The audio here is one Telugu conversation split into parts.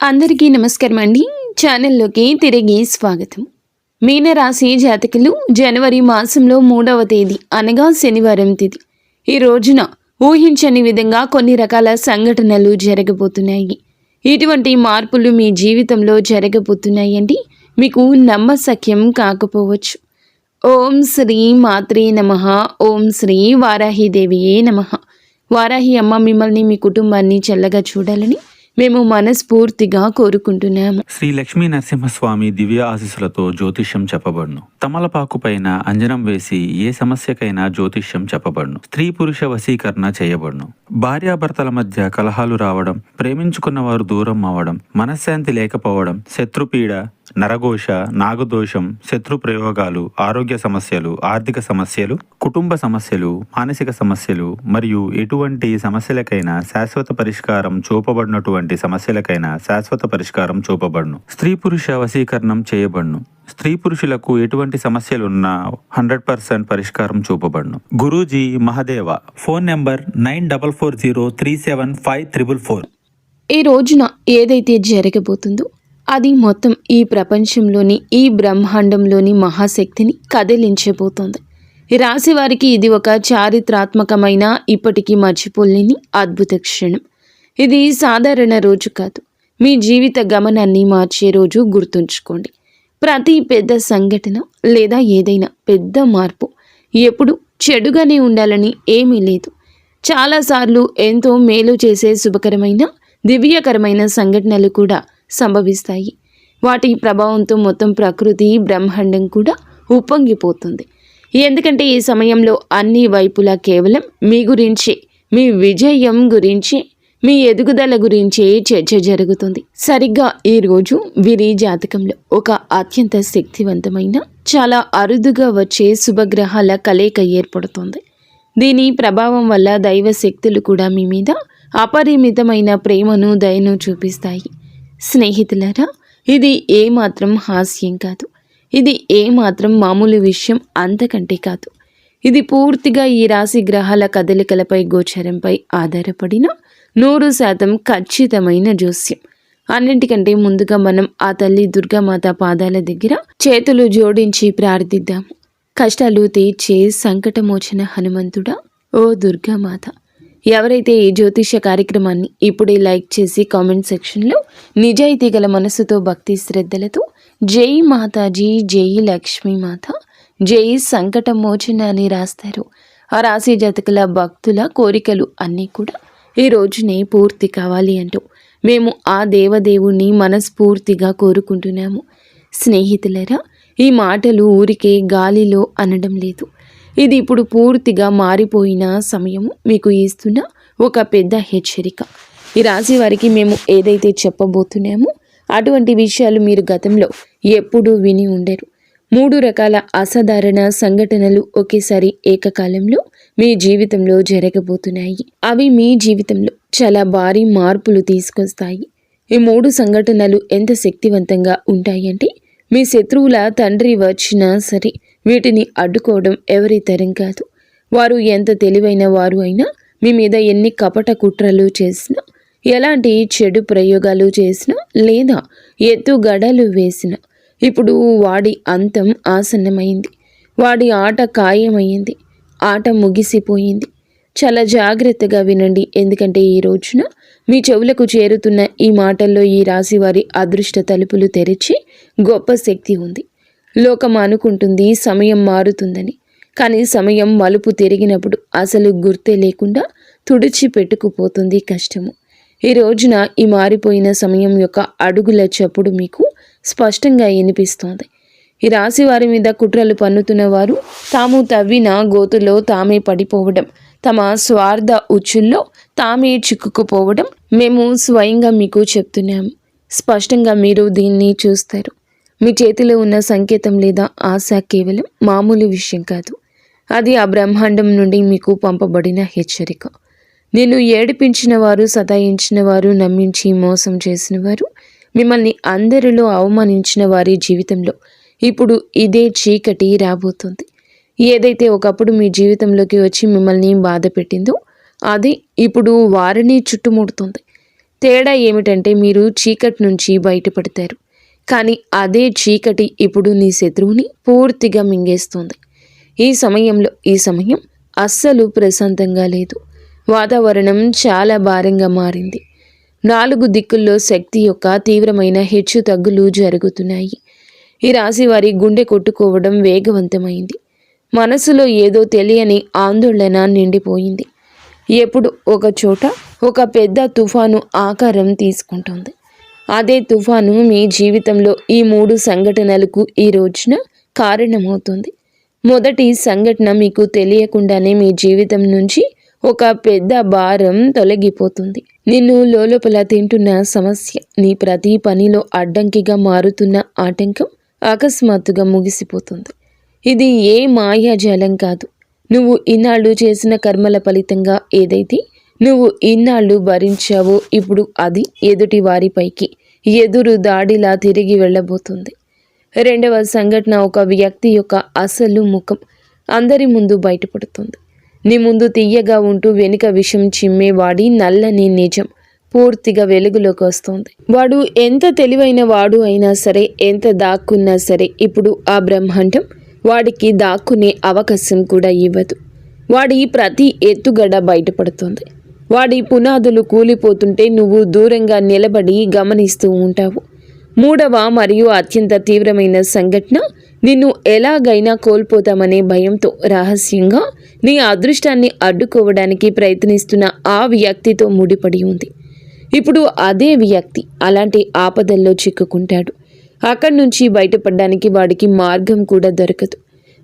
అందరికీ నమస్కారం అండి. ఛానల్లోకి తిరిగి స్వాగతం. మీనరాశి జాతకులు జనవరి మాసంలో 3వ తేదీ అనగా శనివారం తిథి. ఈ రోజున ఊహించని విధంగా కొన్ని రకాల సంఘటనలు జరగబోతున్నాయి. ఇటువంటి మార్పులు మీ జీవితంలో జరగబోతున్నాయండి. మీకు నమ్మశక్యం కాకపోవచ్చు. ఓం శ్రీ మాత్రే నమః. ఓం శ్రీ వారాహిదేవియే నమః. వారాహి అమ్మ మిమ్మల్ని మీ కుటుంబాన్ని చల్లగా చూడాలని మేము మనస్ఫూర్తిగా కోరుకుంటున్నాము. శ్రీ లక్ష్మీ నరసింహస్వామి దివ్య ఆశీస్సులతో జ్యోతిష్యం చెప్పబడును. తమలపాకు పైన అంజనం వేసి ఏ సమస్యకైనా జ్యోతిష్యం చెప్పబడును. స్త్రీ పురుష వశీకరణ చేయబడును. భార్యాభర్తల మధ్య కలహాలు రావడం, ప్రేమించుకున్న వారు దూరం అవ్వడం, మనశ్శాంతి లేకపోవడం, శత్రుపీడ, నరఘోష, నాగదోషం, శత్రు ప్రయోగాలు, ఆరోగ్య సమస్యలు, ఆర్థిక సమస్యలు, కుటుంబ సమస్యలు, మానసిక సమస్యలు మరియు ఎటువంటి సమస్యలకైనా శాశ్వత పరిష్కారం చూపబడును. స్త్రీ పురుష వశీకరణం చేయబడును. స్త్రీ పురుషులకు ఎటువంటి సమస్యలున్నా 100% పరిష్కారం చూపబడును. గురూజీ మహదేవ. Phone number 9440375444. ఈ రోజున ఏదైతే జరగబోతుందో అది మొత్తం ఈ ప్రపంచంలోని ఈ బ్రహ్మాండంలోని మహాశక్తిని కదిలించబోతోంది. ఈ రాశి వారికి ఇది ఒక చారిత్రాత్మకమైన, ఇప్పటికీ మర్చిపోలేని అద్భుత క్షణం. ఇది సాధారణ రోజు కాదు, మీ జీవిత గమనాన్ని మార్చే రోజు. గుర్తుంచుకోండి, ప్రతి పెద్ద సంఘటన లేదా ఏదైనా పెద్ద మార్పు ఎప్పుడు చెడుగానే ఉండాలని ఏమీ లేదు. చాలాసార్లు ఎంతో మేలు చేసే శుభకరమైన, దివ్యకరమైన సంఘటనలు కూడా సంభవిస్తాయి. వాటి ప్రభావంతో మొత్తం ప్రకృతి, బ్రహ్మాండం కూడా ఉప్పొంగిపోతుంది. ఎందుకంటే ఈ సమయంలో అన్ని వైపులా కేవలం మీ గురించే, మీ విజయం గురించి, మీ ఎదుగుదల గురించే చర్చ జరుగుతుంది. సరిగ్గా ఈరోజు వీరి జాతకంలో ఒక అత్యంత శక్తివంతమైన, చాలా అరుదుగా వచ్చే శుభగ్రహాల కలయిక ఏర్పడుతుంది. దీని ప్రభావం వల్ల దైవ శక్తులు కూడా మీ మీద అపరిమితమైన ప్రేమను, దయను చూపిస్తాయి. స్నేహితులారా, ఇది ఏమాత్రం హాస్యం కాదు, ఇది ఏమాత్రం మామూలు విషయం అంతకంటే కాదు. ఇది పూర్తిగా ఈ రాశి గ్రహాల కదలికలపై, గోచరంపై ఆధారపడిన 100% ఖచ్చితమైన జోస్యం. అన్నింటికంటే ముందుగా మనం ఆ తల్లి దుర్గామాత పాదాల దగ్గర చేతులు జోడించి ప్రార్థిద్దాము. కష్టాలు తీర్చే సంకటమోచన హనుమంతుడా, ఓ దుర్గామాత. ఎవరైతే ఈ జ్యోతిష కార్యక్రమాన్ని ఇప్పుడే లైక్ చేసి కామెంట్ సెక్షన్లో నిజాయితీ గల మనసుతో, భక్తి శ్రద్ధలతో జై మాతాజీ, జై లక్ష్మీమాత, జై సంకటమోచన అని రాస్తారు, ఆ రాశి జాతకుల భక్తుల కోరికలు అన్నీ కూడా ఈ రోజునే పూర్తి కావాలి అంటూ మేము ఆ దేవదేవుణ్ణి మనస్ఫూర్తిగా కోరుకుంటున్నాము. స్నేహితులరా, ఈ మాటలు ఊరికే గాలిలో అనడం లేదు. ఇది ఇప్పుడు పూర్తిగా మారిపోయిన సమయము మీకు ఇస్తున్న ఒక పెద్ద హెచ్చరిక. ఈ రాశి వారికి మేము ఏదైతే చెప్పబోతున్నామో అటువంటి విషయాలు మీరు గతంలో ఎప్పుడూ విని ఉండరు. 3 రకాల అసాధారణ సంఘటనలు ఒకేసారి ఏకకాలంలో మీ జీవితంలో జరగబోతున్నాయి. అవి మీ జీవితంలో చాలా భారీ మార్పులు తీసుకొస్తాయి. ఈ 3 సంఘటనలు ఎంత శక్తివంతంగా ఉంటాయంటే, మీ శత్రువుల తండ్రి వచ్చినా సరే వీటిని అడ్డుకోవడం ఎవరి తరం కాదు. వారు ఎంత తెలివైన వారు అయినా, మీ మీద ఎన్ని కపట కుట్రలు చేసినా, ఎలాంటి చెడు ప్రయోగాలు చేసినా లేదా ఎత్తుగడలు వేసినా, ఇప్పుడు వాడి అంతం ఆసన్నమైంది. వాడి ఆట ఖాయమైంది. ఆట ముగిసిపోయింది. చాలా జాగ్రత్తగా వినండి, ఎందుకంటే ఈ రోజున మీ చెవులకు చేరుతున్న ఈ మాటల్లో ఈ రాశి వారి అదృష్ట తలుపులు తెరిచి గొప్ప శక్తి ఉంది. లోకం అనుకుంటుంది సమయం మారుతుందని, కానీ సమయం మలుపు తిరిగినప్పుడు అసలు గుర్తే లేకుండా తుడిచిపెట్టుకుపోతుంది కష్టము. ఈ రోజున ఈ మారిపోయిన సమయం యొక్క అడుగుల చప్పుడు మీకు స్పష్టంగా వినిపిస్తోంది. ఈ రాశి వారి మీద కుట్రలు పన్నుతున్న వారు తాము తవ్విన గోతులో తామే పడిపోవడం, తమ స్వార్థ ఉచ్చుల్లో తామే చిక్కుకుపోవడం మేము స్వయంగా మీకు చెప్తున్నాము. స్పష్టంగా మీరు దీన్ని చూస్తారు. మీ చేతిలో ఉన్న సంకేతం లేదా ఆశ కేవలం మామూలు విషయం కాదు. అది ఆ బ్రహ్మాండం నుండి మీకు పంపబడిన హెచ్చరిక. నిన్ను ఏడిపించిన వారు, సతాయించిన వారు, నమ్మించి మోసం చేసిన వారు, మిమ్మల్ని అందరిలో అవమానించిన వారి జీవితంలో ఇప్పుడు ఇదే చీకటి రాబోతుంది. ఏదైతే ఒకప్పుడు మీ జీవితంలోకి వచ్చి మిమ్మల్ని బాధ పెట్టిందో అది ఇప్పుడు వారిని చుట్టుముడుతుంది. తేడా ఏమిటంటే మీరు చీకటి నుంచి బయటపడతారు. కానీ అదే చీకటి ఇప్పుడు నీ శత్రువుని పూర్తిగా మింగేస్తుంది. ఈ సమయం అస్సలు ప్రశాంతంగా లేదు. వాతావరణం చాలా భారంగా మారింది. 4 దిక్కుల్లో శక్తి యొక్క తీవ్రమైన హెచ్చు తగ్గులు జరుగుతున్నాయి. ఈ రాశి వారి గుండె కొట్టుకోవడం వేగవంతమైంది. మనసులో ఏదో తెలియని ఆందోళన నిండిపోయింది. ఎప్పుడు ఒక చోట ఒక పెద్ద తుఫాను ఆకారం తీసుకుంటుంది. అదే తుఫాను మీ జీవితంలో ఈ 3 సంఘటనలకు ఈ రోజున కారణమవుతుంది. మొదటి సంఘటన మీకు తెలియకుండానే మీ జీవితం నుంచి ఒక పెద్ద భారం తొలగిపోతుంది. నిన్ను లోపల తింటున్న సమస్య, నీ ప్రతి పనిలో అడ్డంకిగా మారుతున్న ఆటంకం అకస్మాత్తుగా ముగిసిపోతుంది. ఇది ఏ మాయాజాలం కాదు. నువ్వు ఇన్నాళ్ళు చేసిన కర్మల ఫలితంగా ఏదైతే నువ్వు ఇన్నాళ్ళు భరించావో ఇప్పుడు అది ఎదుటి వారిపైకి ఎదురు దాడిలా తిరిగి వెళ్ళబోతుంది. రెండవ సంఘటన, ఒక వ్యక్తి యొక్క అసలు ముఖం అందరి ముందు బయటపడుతుంది. నీ ముందు తీయగా ఉంటూ వెనుక విషం చిమ్మేవాడి నల్లని నిజం పూర్తిగా వెలుగులోకి వస్తుంది. వాడు ఎంత తెలివైన వాడు అయినా సరే, ఎంత దాక్కున్నా సరే, ఇప్పుడు ఆ బ్రహ్మాండం వాడికి దాక్కునే అవకాశం కూడా ఇవ్వదు. వాడి ప్రతి ఎత్తుగడ బయటపడుతుంది. వాడి పునాదులు కూలిపోతుంటే నువ్వు దూరంగా నిలబడి గమనిస్తూ ఉంటావు. మూడవ మరియు అత్యంత తీవ్రమైన సంఘటన, నిన్ను ఎలాగైనా కోల్పోతామనే భయంతో రహస్యంగా నీ అదృష్టాన్ని అడ్డుకోవడానికి ప్రయత్నిస్తున్న ఆ వ్యక్తితో ముడిపడి ఉంది. ఇప్పుడు అదే వ్యక్తి అలాంటి ఆపదల్లో చిక్కుకుంటాడు. అక్కడి నుంచి బయటపడడానికి వాడికి మార్గం కూడా దొరకదు.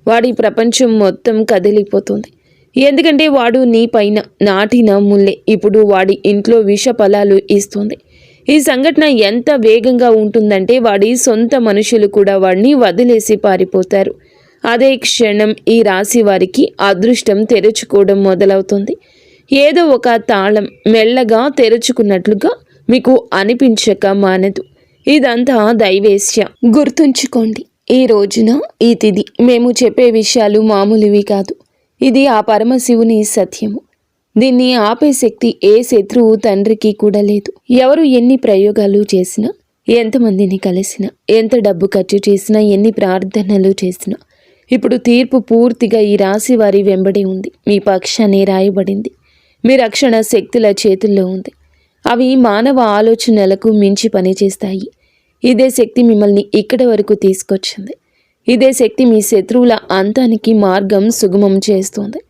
వాడి ప్రపంచం మొత్తం కదిలిపోతుంది. ఎందుకంటే వాడు నీ పైన నాటిన ముల్లే ఇప్పుడు వాడి ఇంట్లో విష ఫలాలు ఇస్తుంది. ఈ సంఘటన ఎంత వేగంగా ఉంటుందంటే వాడి సొంత మనుషులు కూడా వాడిని వదిలేసి పారిపోతారు. అదే క్షణం ఈ రాశి వారికి అదృష్టం తెరుచుకోవడం మొదలవుతుంది. ఏదో ఒక తాళం మెల్లగా తెరుచుకున్నట్లుగా మీకు అనిపించక మానదు. ఇదంతా దైవేశ్య. గుర్తుంచుకోండి, ఈ రోజున ఈ తిథి మేము చెప్పే విషయాలు మామూలువి కాదు. ఇది ఆ పరమశివుని సత్యము. దీన్ని ఆపే శక్తి ఏ శత్రువు తండ్రికి కూడా లేదు. ఎవరు ఎన్ని ప్రయోగాలు చేసినా, ఎంతమందిని కలిసినా, ఎంత డబ్బు ఖర్చు చేసినా, ఎన్ని ప్రార్థనలు చేసినా, ఇప్పుడు తీర్పు పూర్తిగా ఈ రాశి వారి వెంబడి ఉంది. మీ పక్షాన్ని రాయబడింది. మీ రక్షణ శక్తుల చేతుల్లో ఉంది. అవి మానవ ఆలోచనలకు మించి పనిచేస్తాయి. ఇదే శక్తి మిమ్మల్ని ఇక్కడి వరకు తీసుకొచ్చింది. ఇదే శక్తి మీ శత్రువుల అంతానికి మార్గం సుగమం చేస్తుంది.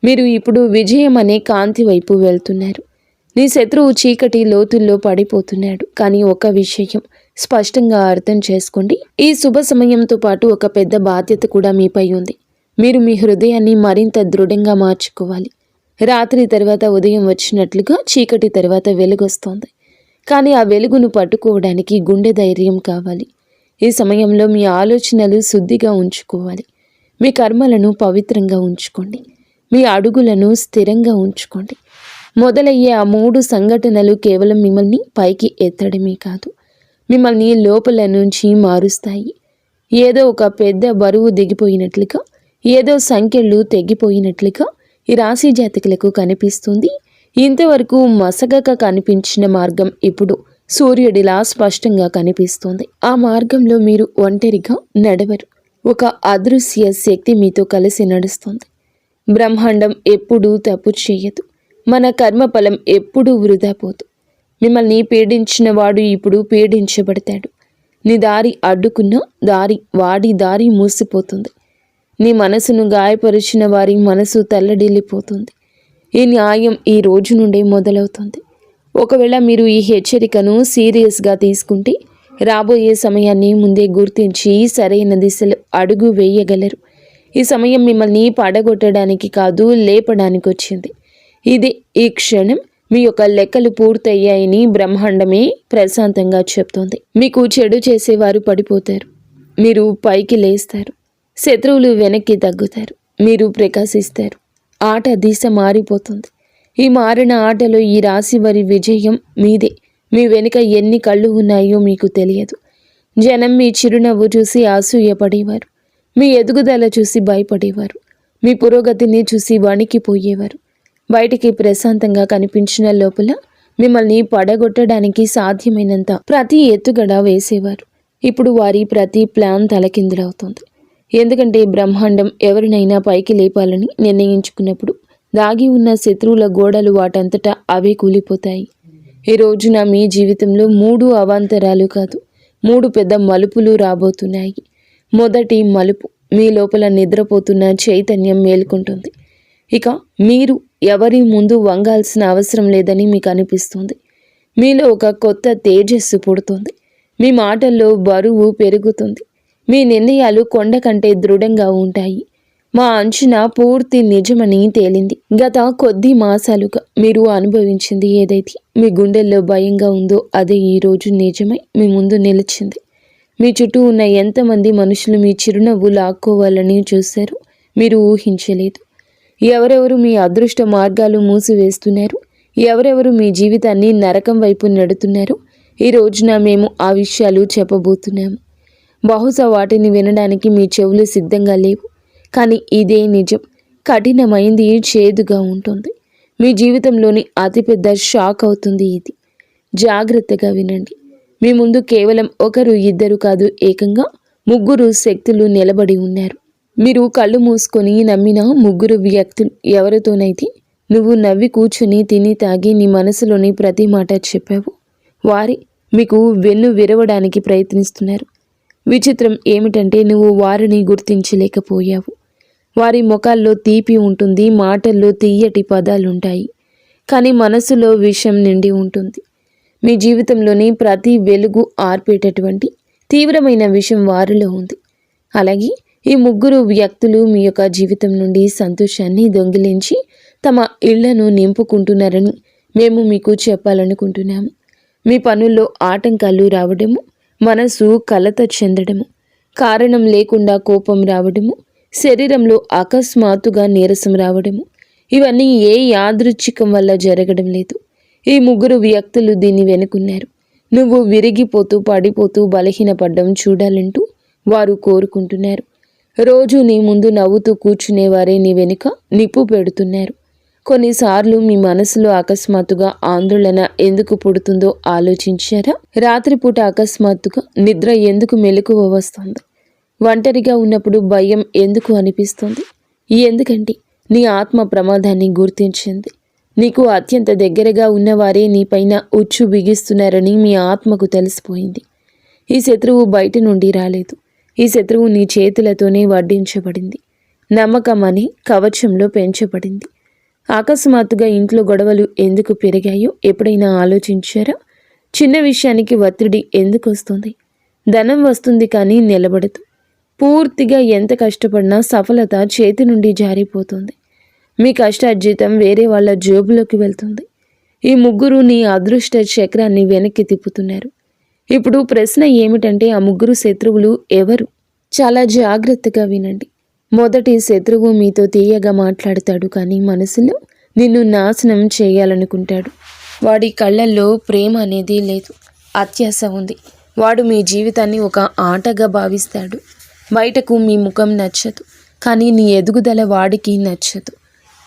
మీరు ఇప్పుడు విజయం అనే కాంతి వైపు వెళ్తున్నారు. నీ శత్రువు చీకటి లోతుల్లో పడిపోతున్నాడు. కానీ ఒక విషయం స్పష్టంగా అర్థం చేసుకోండి, ఈ శుభ సమయంతో పాటు ఒక పెద్ద బాధ్యత కూడా మీపై ఉంది. మీరు మీ హృదయాన్ని మరింత దృఢంగా మార్చుకోవాలి. రాత్రి తర్వాత ఉదయం వచ్చినట్లుగా చీకటి తర్వాత వెలుగొస్తోంది. కానీ ఆ వెలుగును పట్టుకోవడానికి గుండె ధైర్యం కావాలి. ఈ సమయంలో మీ ఆలోచనలు శుద్ధిగా ఉంచుకోవాలి. మీ కర్మలను పవిత్రంగా ఉంచుకోండి. మీ అడుగులను స్థిరంగా ఉంచుకోండి. మొదలయ్యే ఆ 3 సంఘటనలు కేవలం మిమ్మల్ని పైకి ఎత్తడమే కాదు, మిమ్మల్ని లోపల నుంచి మారుస్తాయి. ఏదో ఒక పెద్ద బరువు దిగిపోయినట్లుగా, ఏదో సంఖ్యలు తెగిపోయినట్లుగా ఈ రాశి జాతకులకు కనిపిస్తుంది. ఇంతవరకు మసగక కనిపించిన మార్గం ఇప్పుడు సూర్యుడిలా స్పష్టంగా కనిపిస్తుంది. ఆ మార్గంలో మీరు ఒంటరిగా నడవరు. ఒక అదృశ్య శక్తి మీతో కలిసి నడుస్తుంది. బ్రహ్మాండం ఎప్పుడూ తప్పు చేయదు. మన కర్మఫలం ఎప్పుడూ వృధా పోదు. మిమ్మల్ని పీడించిన వాడు ఇప్పుడు పీడించబడతాడు. నీ దారి అడ్డుకున్న వాడి దారి మూసిపోతుంది. నీ మనసును గాయపరిచిన వారి మనసు తల్లడిల్లిపోతుంది. ఈ న్యాయం ఈ రోజు నుండే మొదలవుతుంది. ఒకవేళ మీరు ఈ హెచ్చరికను సీరియస్గా తీసుకుంటే రాబోయే సమయాన్ని ముందే గుర్తించి సరైన దిశలో అడుగు వేయగలరు. ఈ సమయం మిమ్మల్ని పడగొట్టడానికి కాదు, లేపడానికి వచ్చింది. ఇది ఈ క్షణం మీ యొక్క లెక్కలు పూర్తయ్యాయని బ్రహ్మాండమే ప్రశాంతంగా చెప్తోంది. మీకు చెడు చేసేవారు పడిపోతారు, మీరు పైకి లేస్తారు. శత్రువులు వెనక్కి తగ్గుతారు, మీరు ప్రకాశిస్తారు. ఆట దిశ మారిపోతుంది. ఈ మారిన ఆటలో ఈ రాశి వారి విజయం మీదే. మీ వెనుక ఎన్ని కళ్ళు ఉన్నాయో మీకు తెలియదు. జనం మీ చిరునవ్వు చూసి అసూయపడేవారు, మీ ఎదుగుదల చూసి భయపడేవారు, మీ పురోగతిని చూసి వణికిపోయేవారు. బయటికి ప్రశాంతంగా కనిపించిన లోపల మిమ్మల్ని పడగొట్టడానికి సాధ్యమైనంత ప్రతి ఎత్తుగడ వేసేవారు. ఇప్పుడు వారి ప్రతి ప్లాన్ తలకిందులవుతుంది. ఎందుకంటే బ్రహ్మాండం ఎవరినైనా పైకి లేపాలని నిర్ణయించుకున్నప్పుడు దాగి ఉన్న శత్రువుల గోడలు వాటంతటా అవే కూలిపోతాయి. ఈ రోజున మీ జీవితంలో 3 అవాంతరాలు కాదు, 3 పెద్ద మలుపులు రాబోతున్నాయి. మొదటి మలుపు, మీ లోపల నిద్రపోతున్న చైతన్యం మేల్కొంటుంది. ఇక మీరు ఎవరి ముందు వంగాల్సిన అవసరం లేదని మీకు అనిపిస్తుంది. మీలో ఒక కొత్త తేజస్సు పుడుతుంది. మీ మాటల్లో బరువు పెరుగుతుంది. మీ నిర్ణయాలు కొండ కంటే దృఢంగా ఉంటాయి. మా అంచనా పూర్తి నిజమని తేలింది. గత కొద్ది మాసాలుగా మీరు అనుభవించింది ఏదైతే మీ గుండెల్లో భయంగా ఉందో అదే ఈరోజు నిజమై మీ ముందు నిలిచింది. మీ చుట్టూ ఉన్న ఎంతమంది మనుషులు మీ చిరునవ్వు లాక్కోవాలని చూశారో మీరు ఊహించలేదు. ఎవరెవరు మీ అదృష్ట మార్గాలు మూసివేస్తున్నారు, ఎవరెవరు మీ జీవితాన్ని నరకం వైపు నెడుతున్నారు, ఈ రోజున మేము ఆ విషయాలు చెప్పబోతున్నాము. బహుశా వాటిని వినడానికి మీ చెవులు సిద్ధంగా లేవు, కానీ ఇదే నిజం. కఠినమైంది, చేదుగా ఉంటుంది. మీ జీవితంలోని అతిపెద్ద షాక్ అవుతుంది ఇది. జాగ్రత్తగా వినండి. మీ ముందు కేవలం 1, 2 కాదు, ఏకంగా 3 శక్తులు నిలబడి ఉన్నారు. మీరు కళ్ళు మూసుకొని నమ్మిన 3 వ్యక్తులు. ఎవరితోనైతే నువ్వు నవ్వి కూర్చుని తిని తాగి నీ మనసులోని ప్రతి మాట చెప్పావు, వారే మీకు వెన్ను విరవడానికి ప్రయత్నిస్తున్నారు. విచిత్రం ఏమిటంటే నువ్వు వారిని గుర్తించలేకపోయావు. వారి ముఖాల్లో తీపి ఉంటుంది, మాటల్లో తీయటి పదాలుంటాయి, కానీ మనసులో విషం నిండి ఉంటుంది. మీ జీవితంలోని ప్రతి వెలుగు ఆర్పేటటువంటి తీవ్రమైన విషం వారిలో ఉంది. అలాగే ఈ 3 వ్యక్తులు మీ యొక్క జీవితం నుండి సంతోషాన్ని దొంగిలించి తమ ఇళ్లను నింపుకుంటున్నారని మేము మీకు చెప్పాలనుకుంటున్నాము. మీ పనుల్లో ఆటంకాలు రావడము, మనసు కలత చెందడము, కారణం లేకుండా కోపం రావడము, శరీరంలో అకస్మాత్తుగా నీరసం రావడము, ఇవన్నీ ఏ యాదృచ్ఛికం వల్ల జరగడం లేదు. ఈ 3 వ్యక్తులు దీన్ని వెనుకున్నారు. నువ్వు విరిగిపోతూ పడిపోతూ బలహీనపడ్డం చూడాలంటూ వారు కోరుకుంటున్నారు. రోజు నీ ముందు నవ్వుతూ కూర్చునేవారే నీ వెనుక నిప్పు పెడుతున్నారు. కొన్నిసార్లు మీ మనసులో అకస్మాత్తుగా ఆందోళన ఎందుకు పుడుతుందో ఆలోచించారా? రాత్రిపూట అకస్మాత్తుగా నిద్ర ఎందుకు మెలకువ వస్తుంది? ఒంటరిగా ఉన్నప్పుడు భయం ఎందుకు అనిపిస్తుంది? ఎందుకంటే నీ ఆత్మ ప్రమాదాన్ని గుర్తించింది. నీకు అత్యంత దగ్గరగా ఉన్నవారే నీపైన ఉచ్చు బిగిస్తున్నారని మీ ఆత్మకు తెలిసిపోయింది. ఈ శత్రువు బయట నుండి రాలేదు. ఈ శత్రువు నీ చేతులతోనే వడ్డించబడింది. నమ్మకం అనే కవచంలో పెంచబడింది. అకస్మాత్తుగా ఇంట్లో గొడవలు ఎందుకు పెరిగాయో ఎప్పుడైనా ఆలోచించారా? చిన్న విషయానికి ఒత్తిడి ఎందుకు వస్తుంది? ధనం వస్తుంది కానీ నిలబడదు. పూర్తిగా ఎంత కష్టపడినా సఫలత చేతి నుండి జారిపోతుంది. మీ కష్టార్జితం వేరే వాళ్ళ జేబులోకి వెళ్తుంది. ఈ 3 నీ అదృష్ట చక్రాన్ని వెనక్కి తిప్పుతున్నారు. ఇప్పుడు ప్రశ్న ఏమిటంటే ఆ 3 శత్రువులు ఎవరు? చాలా జాగ్రత్తగా వినండి. మొదటి శత్రువు మీతో తీయగా మాట్లాడతాడు, కానీ మనసులో నిన్ను నాశనం చేయాలనుకుంటాడు. వాడి కళ్ళల్లో ప్రేమ అనేది లేదు, అత్యాశ ఉంది. వాడు మీ జీవితాన్ని ఒక ఆటగా భావిస్తాడు. బయటకు మీ ముఖం నచ్చదు, కానీ నీ ఎదుగుదల వాడికి నచ్చదు.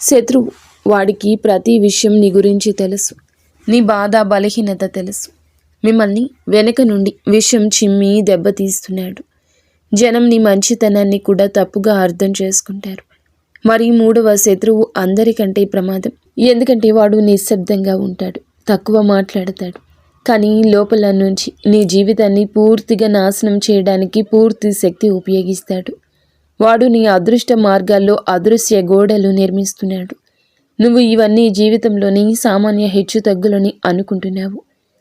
శత్రువు వాడికి ప్రతి విషయం నీ గురించి తెలుసు. నీ బాధ బలహీనత తెలుసు. మిమ్మల్ని వెనక నుండి విషం చిమ్మి దెబ్బతీస్తున్నాడు. జనం నీ మంచితనాన్ని కూడా తప్పుగా అర్థం చేసుకుంటారు. మరి 3వ శత్రువు అందరికంటే ప్రమాదం. ఎందుకంటే వాడు నిశ్శబ్దంగా ఉంటాడు, తక్కువ మాట్లాడతాడు, కానీ లోపల నుంచి నీ జీవితాన్ని పూర్తిగా నాశనం చేయడానికి పూర్తి శక్తి ఉపయోగిస్తాడు. వాడు నీ అదృష్ట మార్గాల్లో అదృశ్య గోడలు నిర్మిస్తున్నాడు. నువ్వు ఇవన్నీ జీవితంలోని సామాన్య హెచ్చుతగ్గులని అనుకుంటున్నావు,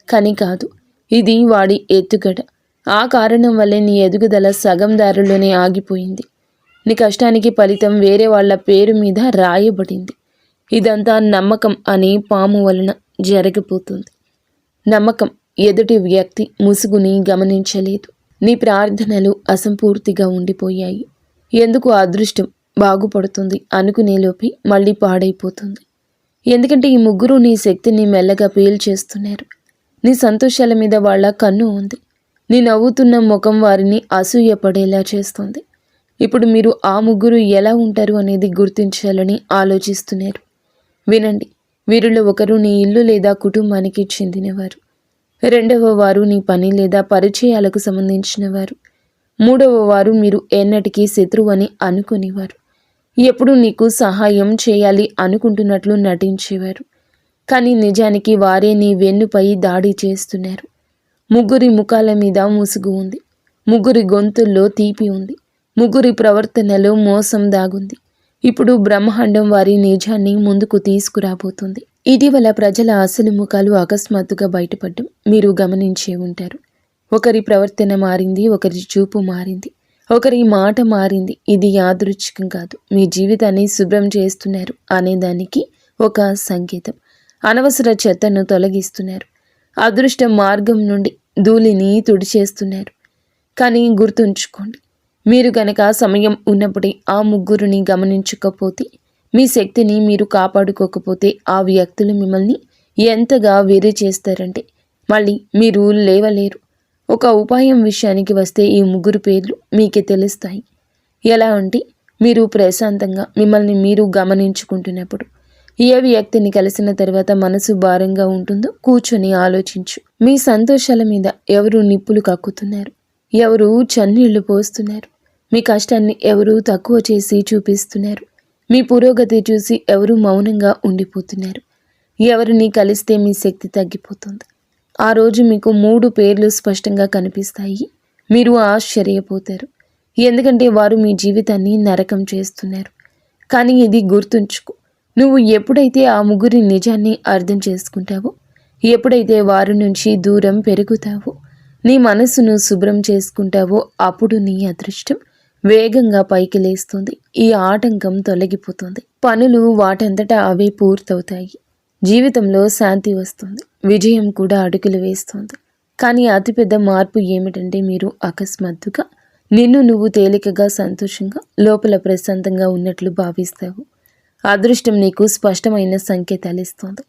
కానీ కాదు. ఇది వాడి ఎత్తుగడ. ఆ కారణం వల్లే నీ ఎదుగుదల సగం దారిలోనే ఆగిపోయింది. నీ కష్టానికి ఫలితం వేరే వాళ్ళ పేరు మీద రాయబడింది. ఇదంతా నమ్మకం అనే పాము వలన జరగబోతుంది. నమ్మకం ఎదుటి వ్యక్తి ముసుగుని గమనించలేదు. నీ ప్రార్థనలు అసంపూర్తిగా ఉండిపోయాయి. ఎందుకు అదృష్టం బాగుపడుతుంది అనుకునేలోపే మళ్ళీ పాడైపోతుంది. ఎందుకంటే ఈ 3 నీ శక్తిని మెల్లగా పీల్చేస్తున్నారు. నీ సంతోషాల మీద వాళ్ళ కన్ను ఉంది. నీ నవ్వుతున్న ముఖం వారిని అసూయపడేలా చేస్తుంది. ఇప్పుడు మీరు ఆ 3 ఎలా ఉంటారు అనేది గుర్తించాలని ఆలోచిస్తున్నారు. వినండి, వీరిలో ఒకరు నీ ఇల్లు లేదా కుటుంబానికి చెందినవారు, రెండవ వారు నీ పని లేదా పరిచయాలకు సంబంధించిన వారు, మూడవ వారు మీరు ఎన్నటికీ శత్రువు అని అనుకునేవారు, ఎప్పుడు నీకు సహాయం చేయాలి అనుకుంటున్నట్లు నటించేవారు, కానీ నిజానికి వారే నీ వెన్నుపై దాడి చేస్తున్నారు. ముగ్గురి ముఖాల మీద ముసుగు ఉంది, ముగ్గురి గొంతుల్లో తీపి ఉంది, ముగ్గురి ప్రవర్తనలో మోసం దాగుంది. ఇప్పుడు బ్రహ్మాండం వారి నిజాన్ని ముందుకు తీసుకురాబోతుంది. ఇటీవల ప్రజల అసలు ముఖాలు అకస్మాత్తుగా బయటపడడం మీరు గమనించే ఉంటారు. ఒకరి ప్రవర్తన మారింది, ఒకరి చూపు మారింది, ఒకరి మాట మారింది. ఇది యాదృచ్ఛికం కాదు, మీ జీవితాన్ని శుభ్రం చేస్తున్నారు అనేదానికి ఒక సంకేతం. అనవసర చెత్తను తొలగిస్తున్నారు, అదృష్ట మార్గం నుండి ధూళిని తుడిచేస్తున్నారు. కానీ గుర్తుంచుకోండి, మీరు గనక సమయం ఉన్నప్పుడే ఆ ముగ్గురిని గమనించకపోతే, మీ శక్తిని మీరు కాపాడుకోకపోతే ఆ వ్యక్తులు మిమ్మల్ని ఎంతగా వేరే చేస్తారంటే మళ్ళీ మీరు లేవలేరు. ఒక ఉపాయం విషయానికి వస్తే ఈ ముగ్గురు పేర్లు మీకే తెలుస్తాయి. ఎలా అంటే, మీరు ప్రశాంతంగా మిమ్మల్ని మీరు గమనించుకుంటున్నప్పుడు, ఏ వ్యక్తిని కలిసిన తర్వాత మనసు భారంగా ఉంటుందో కూర్చొని ఆలోచించు. మీ సంతోషాల మీద ఎవరు నిప్పులు కక్కుతున్నారు, ఎవరు చన్నీళ్లు పోస్తున్నారు, మీ కష్టాన్ని ఎవరు తక్కువ చేసి చూపిస్తున్నారు, మీ పురోగతి చూసి ఎవరు మౌనంగా ఉండిపోతున్నారు, ఎవరిని కలిస్తే మీ శక్తి తగ్గిపోతుంది. ఆ రోజు మీకు 3 పేర్లు స్పష్టంగా కనిపిస్తాయి. మీరు ఆశ్చర్యపోతారు, ఎందుకంటే వారు మీ జీవితాన్ని నరకం చేస్తున్నారు. కానీ ఇది గుర్తుంచుకో, నువ్వు ఎప్పుడైతే ఆ ముగ్గురి నిజాన్ని అర్థం చేసుకుంటావో, ఎప్పుడైతే వారి నుంచి దూరం పెరుగుతావో, నీ మనసును శుభ్రం చేసుకుంటావో, అప్పుడు నీ అదృష్టం వేగంగా పైకి లేస్తుంది. ఈ ఆటంకం తొలగిపోతుంది, పనులు వాటంతటా అవే పూర్తవుతాయి, జీవితంలో శాంతి వస్తుంది, విజయం కూడా అడుగులు వేస్తుంది. కానీ అతిపెద్ద మార్పు ఏమిటంటే, మీరు అకస్మాత్తుగా నిన్ను నువ్వు తేలికగా సంతోషంగా లోపల ప్రశాంతంగా ఉన్నట్లు భావిస్తావు. అదృష్టం నీకు స్పష్టమైన సంకేతాలు ఇస్తుంది.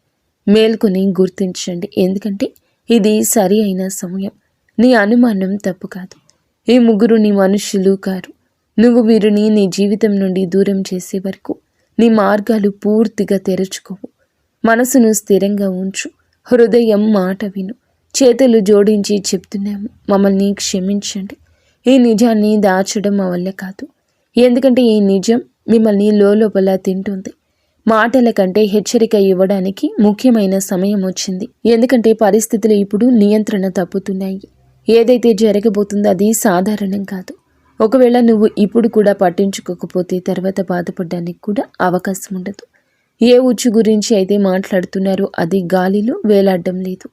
మేల్కొని గుర్తించండి, ఎందుకంటే ఇది సరి అయిన సమయం. నీ అనుమానం తప్పు కాదు. ఈ ముగ్గురు నీ మనుష్యులు కారు. నువ్వు వీరిని నీ జీవితం నుండి దూరం చేసే వరకు నీ మార్గాలు పూర్తిగా తెరుచుకోవు. మనసును స్థిరంగా ఉంచు, హృదయం మాట విను. చేతులు జోడించి చెప్తున్నాము, మమ్మల్ని క్షమించండి. ఈ నిజాన్ని దాచడం మా వల్ల కాదు, ఎందుకంటే ఈ నిజం మిమ్మల్ని లోపల తింటుంది. మాటల కంటే హెచ్చరిక ఇవ్వడానికి ముఖ్యమైన సమయం వచ్చింది, ఎందుకంటే పరిస్థితులు ఇప్పుడు నియంత్రణ తప్పుతున్నాయి. ఏదైతే జరగబోతుందో అది సాధారణం కాదు. ఒకవేళ నువ్వు ఇప్పుడు కూడా పట్టించుకోకపోతే తర్వాత బాధపడడానికి కూడా అవకాశం ఉండదు. ఏ ఉచ్చు గురించి అయితే మాట్లాడుతున్నారో అది గాలిలో వేలాడడం లేదు,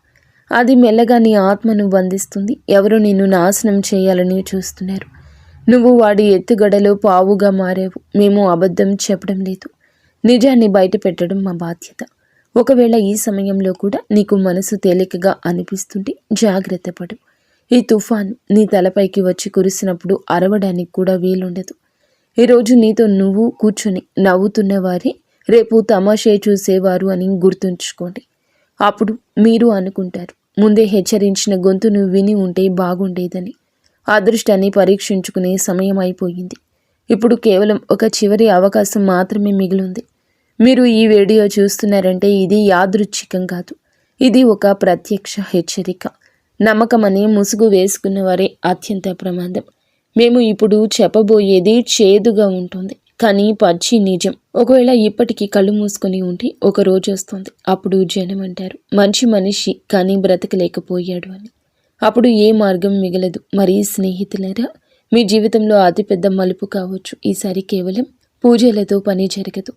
అది మెల్లగా నీ ఆత్మను బంధిస్తుంది. ఎవరో నిన్ను నాశనం చేయాలని చూస్తున్నారు. నువ్వు వాడి ఎత్తుగడలో పావుగా మారావు. మేము అబద్ధం చెప్పడం లేదు, నిజాన్ని బయట పెట్టడం మా బాధ్యత. ఒకవేళ ఈ సమయంలో కూడా నీకు మనసు తేలికగా అనిపిస్తుంటే జాగ్రత్త పడు. ఈ తుఫాను నీ తలపైకి వచ్చి కురిసినప్పుడు అరవడానికి కూడా వీలుండదు. ఈరోజు నీతో నువ్వు కూర్చొని నవ్వుతున్న వారే రేపు తమాషే చూసేవారు అని గుర్తుంచుకోండి. అప్పుడు మీరు అనుకుంటారు, ముందే హెచ్చరించిన గొంతును విని ఉంటే బాగుండేదని. అదృష్టాన్ని పరీక్షించుకునే సమయం అయిపోయింది. ఇప్పుడు కేవలం ఒక చివరి అవకాశం మాత్రమే మిగిలింది. మీరు ఈ వీడియో చూస్తున్నారంటే ఇది యాదృచ్ఛికం కాదు, ఇది ఒక ప్రత్యక్ష హెచ్చరిక. నమ్మకం అనే ముసుగు వేసుకున్న వారే అత్యంత ప్రమాదం. మేము ఇప్పుడు చెప్పబోయేది చేదుగా ఉంటుంది, కానీ పచ్చి నిజం. ఒకవేళ ఇప్పటికీ కళ్ళు మూసుకొని ఉంటే ఒక రోజు వస్తుంది, అప్పుడు జనం అంటారు, మంచి మనిషి కానీ బ్రతకలేకపోయాడు అని. అప్పుడు ఏ మార్గం మిగలదు. మరి స్నేహితులారా, మీ జీవితంలో అతిపెద్ద మలుపు కావచ్చు. ఈసారి కేవలం పూజలతో పని జరగదు.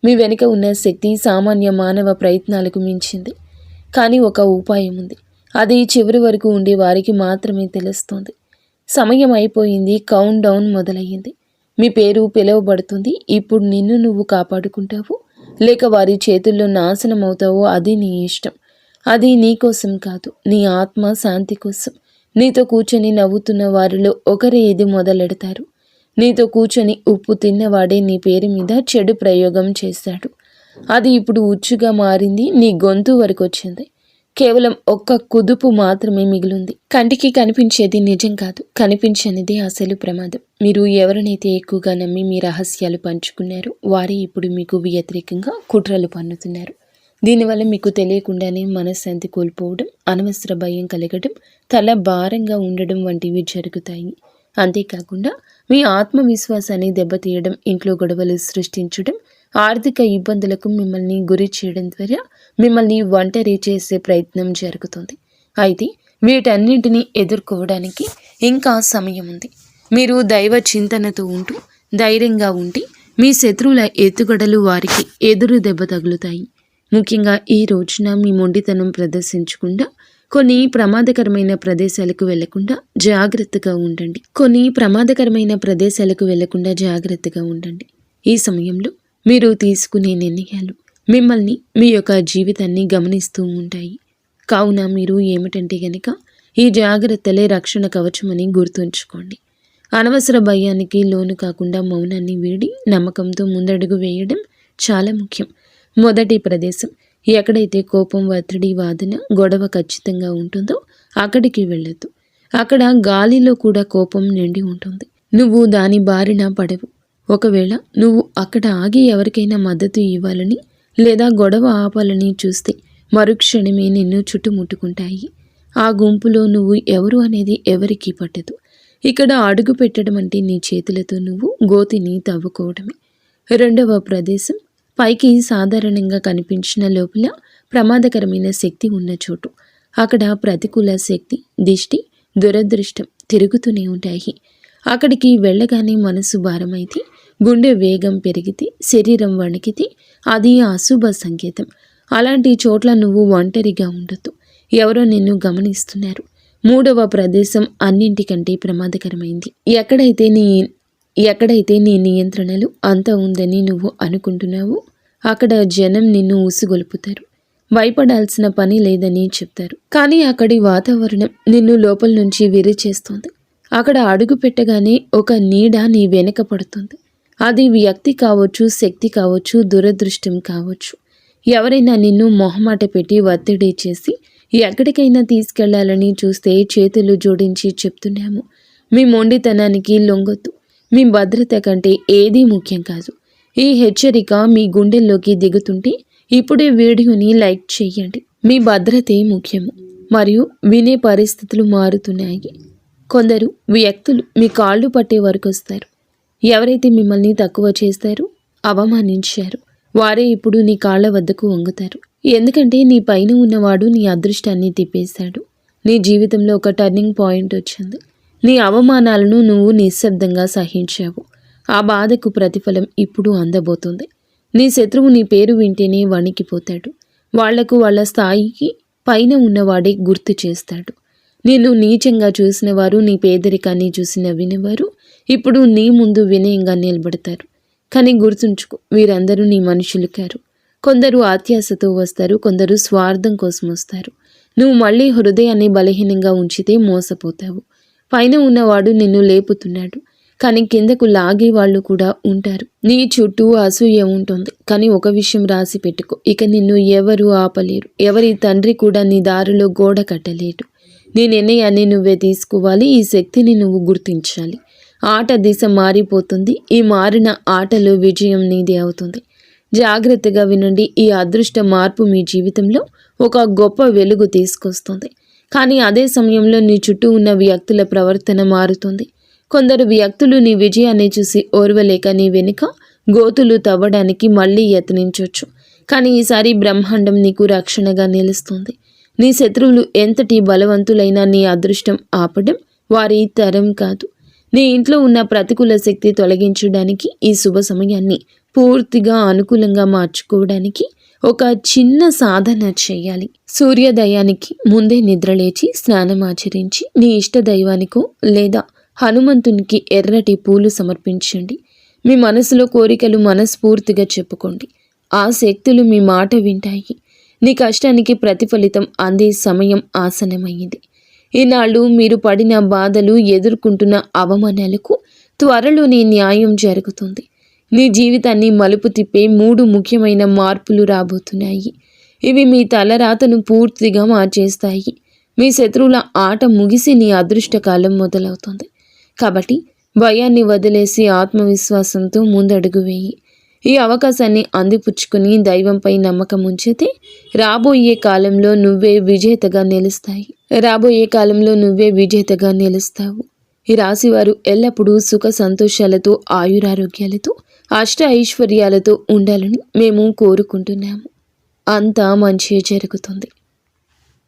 మీ వెనుక ఉన్న శక్తి సామాన్య మానవ ప్రయత్నాలకు మించింది. కానీ ఒక ఉపాయం ఉంది, అది చివరి వరకు ఉండే వారికి మాత్రమే తెలుస్తుంది. సమయం అయిపోయింది, కౌంట్ డౌన్ మొదలయ్యింది. మీ పేరు పిలువబడుతుంది. ఇప్పుడు నిన్ను నువ్వు కాపాడుకుంటావు లేక వారి చేతుల్లో నాశనం అవుతావో అది నీ ఇష్టం. అది నీ కోసం కాదు, నీ ఆత్మ శాంతి కోసం. నీతో కూర్చొని నవ్వుతున్న వారిలో ఒకరే ఇది మొదలెడతారు. నీతో కూర్చొని ఉప్పు తిన్నవాడే నీ పేరు మీద చెడు ప్రయోగం చేశాడు. అది ఇప్పుడు ఉచ్చుగా మారింది, నీ గొంతు వరకు వచ్చింది. కేవలం ఒక్క కుదుపు మాత్రమే మిగిలింది. కంటికి కనిపించేది నిజం కాదు, కనిపించనిదే అసలు ప్రమాదం. మీరు ఎవరినైతే ఎక్కువగా నమ్మి మీ రహస్యాలు పంచుకున్నారో వారే ఇప్పుడు మీకు వ్యతిరేకంగా కుట్రలు పన్నుతున్నారు. దీనివల్ల మీకు తెలియకుండానే మనశ్శాంతి కోల్పోవడం, అనవసర భయం కలగడం, తల భారంగా ఉండడం వంటివి జరుగుతాయి. అంతేకాకుండా మీ ఆత్మవిశ్వాసాన్ని దెబ్బతీయడం, ఇంట్లో గొడవలు సృష్టించడం, ఆర్థిక ఇబ్బందులకు మిమ్మల్ని గురి చేయడం ద్వారా మిమ్మల్ని ఒంటరి చేసే ప్రయత్నం జరుగుతుంది. అయితే వీటన్నింటినీ ఎదుర్కోవడానికి ఇంకా సమయం ఉంది. మీరు దైవ చింతనతో ఉంటూ ధైర్యంగా ఉంటే మీ శత్రువుల ఎత్తుగడలు వారికి ఎదురు దెబ్బ తగులుతాయి. ముఖ్యంగా ఈ రోజున మీ మొండితనం ప్రదర్శించకుండా కొన్ని ప్రమాదకరమైన ప్రదేశాలకు వెళ్లకుండా జాగ్రత్తగా ఉండండి. ఈ సమయంలో మీరు తీసుకునే నిర్ణయాలు మిమ్మల్ని, మీ యొక్క జీవితాన్ని గమనిస్తూ ఉంటాయి. కావున మీరు ఏమిటంటే గనక ఈ జాగ్రత్తలే రక్షణ కవచమని గుర్తుంచుకోండి. అనవసర భయానికి లోను కాకుండా మౌనాన్ని వీడి నమ్మకంతో ముందడుగు వేయడం చాలా ముఖ్యం. మొదటి ప్రదేశం, ఎక్కడైతే కోపం, ఒత్తిడి, వాదన, గొడవ ఖచ్చితంగా ఉంటుందో అక్కడికి వెళ్ళొద్దు. అక్కడ గాలిలో కూడా కోపం నిండి ఉంటుంది. నువ్వు దాని బారిన పడవు. ఒకవేళ నువ్వు అక్కడ ఆగి ఎవరికైనా మద్దతు ఇవ్వాలని లేదా గొడవ ఆపాలని చూస్తే మరుక్షణమే నిన్ను చుట్టుముట్టుకుంటాయి. ఆ గుంపులో నువ్వు ఎవరు అనేది ఎవరికీ పట్టదు. ఇక్కడ అడుగు పెట్టడం అంటే నీ చేతులతో నువ్వు గోతిని తవ్వుకోవడమే. రెండవ ప్రదేశం, పైకి సాధారణంగా కనిపించిన లోపల ప్రమాదకరమైన శక్తి ఉన్న చోటు. అక్కడ ప్రతికూల శక్తి, దిష్టి, దురదృష్టం తిరుగుతూనే ఉంటాయి. అక్కడికి వెళ్ళగానే మనసు భారమైతే, గుండె వేగం పెరిగితే, శరీరం వణికితే అది అశుభ సంకేతం. అలాంటి చోట్ల నువ్వు ఒంటరిగా ఉండొద్దు. ఎవరో నిన్ను గమనిస్తున్నారు. మూడవ ప్రదేశం అన్నింటికంటే ప్రమాదకరమైంది. ఎక్కడైతే నీ నియంత్రణలు అంతా ఉందని నువ్వు అనుకుంటున్నావో అక్కడ జనం నిన్ను ఉసిగొలుపుతారు. భయపడాల్సిన పని లేదని చెప్తారు. కానీ అక్కడి వాతావరణం నిన్ను లోపల నుంచి విరిచేస్తుంది. అక్కడ అడుగు పెట్టగానే ఒక నీడ నీ వెనక పడుతుంది. అది వ్యక్తి కావచ్చు, శక్తి కావచ్చు, దురదృష్టం కావచ్చు. ఎవరైనా నిన్ను మొహమాట పెట్టి ఒత్తిడి చేసి ఎక్కడికైనా తీసుకెళ్లాలని చూస్తే చేతులు జోడించి చెప్తున్నాము, మీ మొండితనానికి లొంగొద్దు. మీ భద్రత కంటే ఏదీ ముఖ్యం కాదు. ఈ హెచ్చరిక మీ గుండెల్లోకి దిగుతుంటే ఇప్పుడే వీడియోని లైక్ చేయండి. మీ భద్రతే ముఖ్యము. మరియు వినే పరిస్థితులు మారుతున్నాయి. కొందరు వ్యక్తులు మీ కాళ్ళు పట్టే వరకు వస్తారు. ఎవరైతే మిమ్మల్ని తక్కువ చేస్తారో, అవమానించారు, వారే ఇప్పుడు నీ కాళ్ళ వద్దకు వంగుతారు. ఎందుకంటే నీ పైన ఉన్నవాడు నీ అదృష్టాన్ని తిప్పేశాడు. నీ జీవితంలో ఒక టర్నింగ్ పాయింట్ వచ్చింది. నీ అవమానాలను నువ్వు నిశ్శబ్దంగా సహించావు. ఆ బాధకు ప్రతిఫలం ఇప్పుడు అందబోతుంది. నీ శత్రువు నీ పేరు వింటేనే వణికిపోతాడు. వాళ్లకు వాళ్ళ స్థాయికి పైన ఉన్నవాడే గుర్తు చేస్తాడు. నిన్ను నీచంగా చూసిన వారు, నీ పేదరికాన్ని చూసి నవ్వినవారు ఇప్పుడు నీ ముందు వినయంగా నిలబడతారు. కానీ గుర్తుంచుకో, వీరందరూ నీ మనుషులు కారు. కొందరు అత్యాశతో వస్తారు, కొందరు స్వార్థం కోసం వస్తారు. నువ్వు మళ్ళీ హృదయాన్ని బలహీనంగా ఉంచితే మోసపోతావు. పైన ఉన్నవాడు నిన్ను లేపుతున్నాడు, కానీ కిందకు లాగే వాళ్ళు కూడా ఉంటారు. నీ చుట్టూ అసూయ ఉంటుంది. కానీ ఒక విషయం రాసి పెట్టుకో, ఇక నిన్ను ఎవరు ఆపలేరు. ఎవరి తండ్రి కూడా నీ దారిలో గోడ కట్టలేడు. నీ నిర్ణయాన్ని నువ్వే తీసుకోవాలి. ఈ శక్తిని నువ్వు గుర్తించాలి. ఆట దిశ మారిపోతుంది. ఈ మారిన ఆటలో విజయం నీదే అవుతుంది. జాగ్రత్తగా వినండి. ఈ అదృష్ట మార్పు మీ జీవితంలో ఒక గొప్ప వెలుగు తీసుకొస్తుంది. కానీ అదే సమయంలో నీ చుట్టూ ఉన్న వ్యక్తుల ప్రవర్తన మారుతుంది. కొందరు వ్యక్తులు నీ విజయాన్ని చూసి ఓర్వలేక నీ వెనుక గోతులు తవ్వడానికి మళ్ళీ యత్నించవచ్చు. కానీ ఈసారి బ్రహ్మాండం నీకు రక్షణగా నిలుస్తుంది. నీ శత్రువులు ఎంతటి బలవంతులైనా నీ అదృష్టం ఆపడం వారి తరం కాదు. నీ ఇంట్లో ఉన్న ప్రతికూల శక్తి తొలగించడానికి ఈ శుభ సమయాన్ని పూర్తిగా అనుకూలంగా మార్చుకోవడానికి ఒక చిన్న సాధన చేయాలి. సూర్యోదయానికి ముందే నిద్రలేచి స్నానం ఆచరించి నీ ఇష్ట దైవానికో లేదా హనుమంతునికి ఎర్రటి పూలు సమర్పించండి. మీ మనసులో కోరికలు మనస్ఫూర్తిగా చెప్పుకోండి. ఆ శక్తులు మీ మాట వింటాయి. నీ కష్టానికి ప్రతిఫలితం అందే సమయం ఆసనమైంది. ఈనాళ్ళు మీరు పడిన బాధలు, ఎదుర్కొంటున్న అవమానాలకు త్వరలోనే న్యాయం జరుగుతుంది. నీ జీవితాన్ని మలుపు తిప్పే 3 ముఖ్యమైన మార్పులు రాబోతున్నాయి. ఇవి మీ తలరాతను పూర్తిగా మార్చేస్తాయి. మీ శత్రువుల ఆట ముగిసి నీ అదృష్టకాలం మొదలవుతుంది. కాబట్టి భయాన్ని వదిలేసి ఆత్మవిశ్వాసంతో ముందడుగు వేయి. ఈ అవకాశాన్ని అందిపుచ్చుకుని దైవంపై నమ్మకం ఉంచితే రాబోయే కాలంలో నువ్వే విజేతగా నిలుస్తావు. ఈ రాశివారు ఎల్లప్పుడూ సుఖ సంతోషాలతో, ఆయురారోగ్యాలతో, అష్ట ఐశ్వర్యాలతో ఉండాలని మేము కోరుకుంటున్నాము. అంతా మంచి జరుగుతుంది.